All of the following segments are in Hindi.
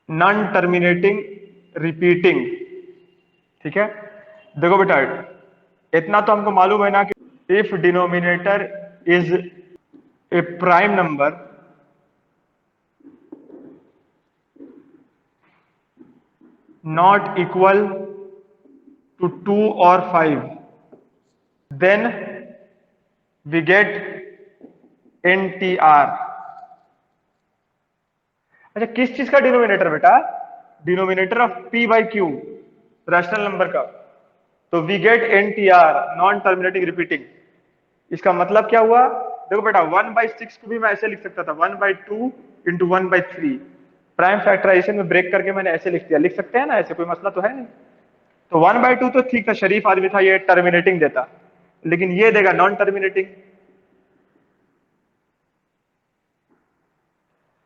Non terminating repeating. ठीक है, देखो बेटा इतना तो हमको मालूम है ना कि if denominator is a prime number not equal to 2 और 5, देन वी गेट NTR। अच्छा, किस चीज का डिनोमिनेटर बेटा? Denominator of P by Q, rational number का। तो we get NTR, non terminating repeating. इसका मतलब क्या हुआ? देखो बेटा 1/6 को भी मैं ऐसे लिख सकता था, 1/2 इंटू 1/3। प्राइम फैक्टराइजेशन में ब्रेक करके मैंने ऐसे लिख दिया, लिख सकते हैं ना, ऐसे कोई मसला तो है नहीं। तो 1/2 तो ठीक था, शरीफ आदमी था, ये टर्मिनेटिंग देता, लेकिन ये देगा नॉन टर्मिनेटिंग।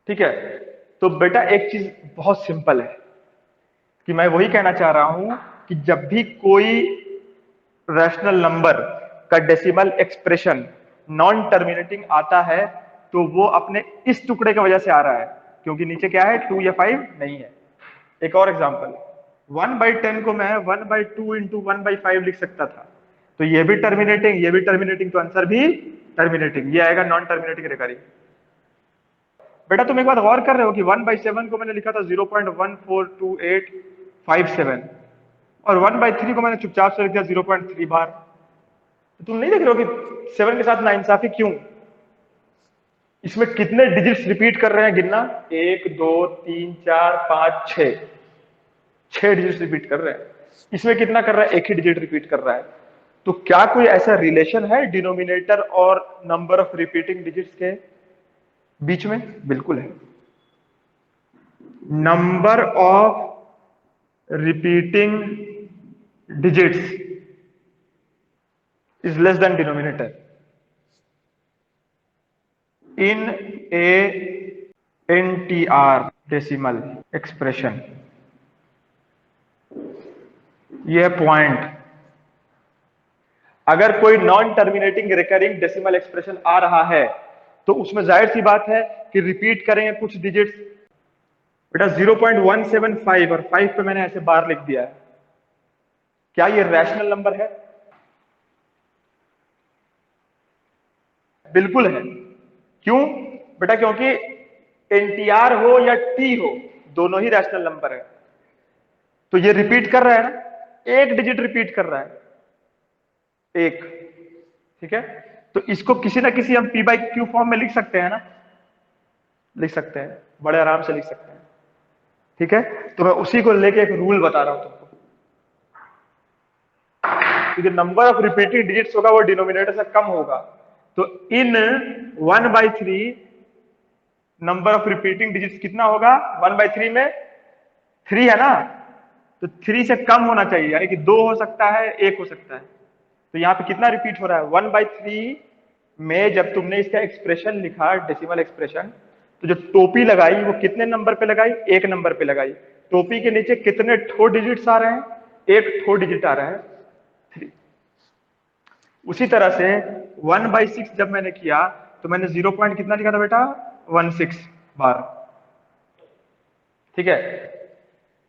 ठीक है, तो बेटा एक चीज बहुत सिंपल है कि मैं वही कहना चाह रहा हूं कि जब भी कोई रैशनल नंबर का डेसिमल एक्सप्रेशन नॉन टर्मिनेटिंग आता है तो वो अपने इस टुकड़े की वजह से आ रहा है, क्योंकि नीचे क्या है, 2 या 5 नहीं है। एक और एग्जांपल, 1/10 को मैं 1/2 इंटू 1/5 लिख सकता था, तो ये भी टर्मिनेटिंग, ये भी टर्मिनेटिंग, तो आंसर भी टर्मिनेटिंग, ये आएगा नॉन टर्मिनेटिंग रिकरिंग। बेटा तुम एक बात गौर कर रहे हो कि 1/7 को मैंने लिखा था 0.142857, और 1/3 को मैंने चुपचाप से लिख दिया 0.3 बार। तो तुम नहीं देख रहे हो कि 7 के साथ नाइंसाफी क्यों? इसमें कितने डिजिट्स रिपीट कर रहे हैं, गिनना, 1 2 3 4 5 6, 6 डिजिट्स रिपीट कर रहे हैं। इसमें कितना कर रहा है, एक ही डिजिट रिपीट कर रहा है। तो क्या कोई ऐसा रिलेशन है डिनोमिनेटर और नंबर ऑफ रिपीटिंग डिजिट्स के बीच में? बिल्कुल है। Number of repeating digits is less than denominator in a NTR decimal expression। ये पॉइंट, अगर कोई non terminating recurring decimal expression आ रहा है तो उसमें जाहिर सी बात है कि रिपीट करेंगे कुछ डिजिट्स। बेटा 0.175 और 5 पे मैंने ऐसे बार लिख दिया है, क्या ये रैशनल नंबर है? बिल्कुल है। क्यों बेटा? क्योंकि एनटीआर हो या टी हो, दोनों ही रैशनल नंबर है। तो ये रिपीट कर रहा है ना, एक डिजिट रिपीट कर रहा है, एक। ठीक है, तो इसको किसी ना किसी हम P बाई Q फॉर्म में लिख सकते हैं ना, लिख सकते हैं, बड़े आराम से लिख सकते हैं। ठीक है, तो मैं उसी को लेके एक रूल बता रहा हूं तुमको कि जो नंबर ऑफ रिपीटिंग डिजिट्स होगा वो डिनोमिनेटर से कम होगा। तो इन 1/3 नंबर ऑफ रिपीटिंग डिजिट्स कितना होगा? 1/3 में 3 है ना, तो 3 से कम होना चाहिए, यानी कि 2 हो सकता है, 1 हो सकता है। तो यहाँ पे कितना रिपीट हो रहा है? 1/3 में जब तुमने इसका एक्सप्रेशन लिखा, डेसिमल एक्सप्रेशन, तो जो टोपी लगाई वो कितने नंबर पे लगाई? 1 नंबर पे लगाई। टोपी के नीचे कितने ठो डिजिट्स आ रहे हैं? 1 ठो डिजिट आ रहा है, 3। उसी तरह से 1/6 जब मैंने किया तो मैंने 0 पॉइंट कितना लिखा था बेटा? 16 बार। ठीक है,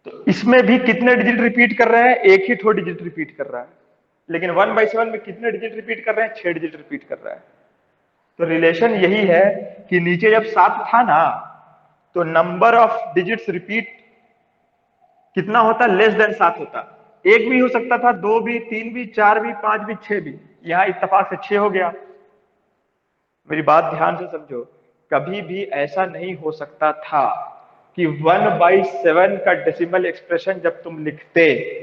तो इसमें भी कितने डिजिट रिपीट कर रहे हैं? एक ही ठो डिजिट रिपीट कर रहा है। लेकिन 1/7 में कितने डिजिट रिपीट कर रहे हैं? 6 डिजिट रिपीट कर रहा है। तो रिलेशन यही है कि नीचे जब 7 था ना, तो नंबर ऑफ डिजिट्स रिपीट कितना होता? लेस देन 7 होता। एक भी हो सकता था, 2 भी, 3 भी, 4 भी, 5 भी, 6 भी। यहां इत्तेफाक से 6 हो गया। मेरी बात ध्यान से समझो, कभी भी ऐसा नहीं हो सकता था कि 1/7 का डेसिमल एक्सप्रेशन जब तुम लिखते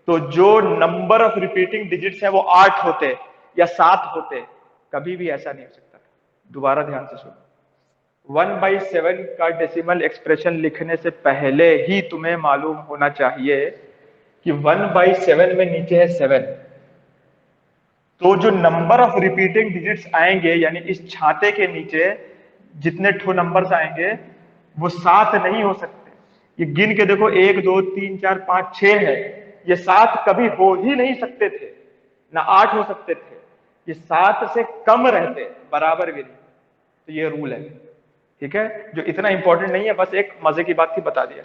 तो जो नंबर ऑफ रिपीटिंग डिजिट्स है वो 8 होते या 7 होते। कभी भी ऐसा नहीं हो सकता था। दोबारा ध्यान से सुनो, 1/7 का डेसिमल एक्सप्रेशन लिखने से पहले ही तुम्हें मालूम होना चाहिए कि 1/7 में नीचे है 7, तो जो नंबर ऑफ रिपीटिंग डिजिट्स आएंगे, यानी इस छाते के नीचे जितने ठो नंबर्स आएंगे वो 7 नहीं हो सकते। ये गिन के देखो, 1 2 3 4 5 6 है, ये 7 कभी हो ही नहीं सकते थे, ना 8 हो सकते थे, ये 7 से कम रहते, बराबर भी नहीं। तो ये रूल है। ठीक है, जो इतना इंपॉर्टेंट नहीं है, बस एक मजे की बात थी, बता दिया।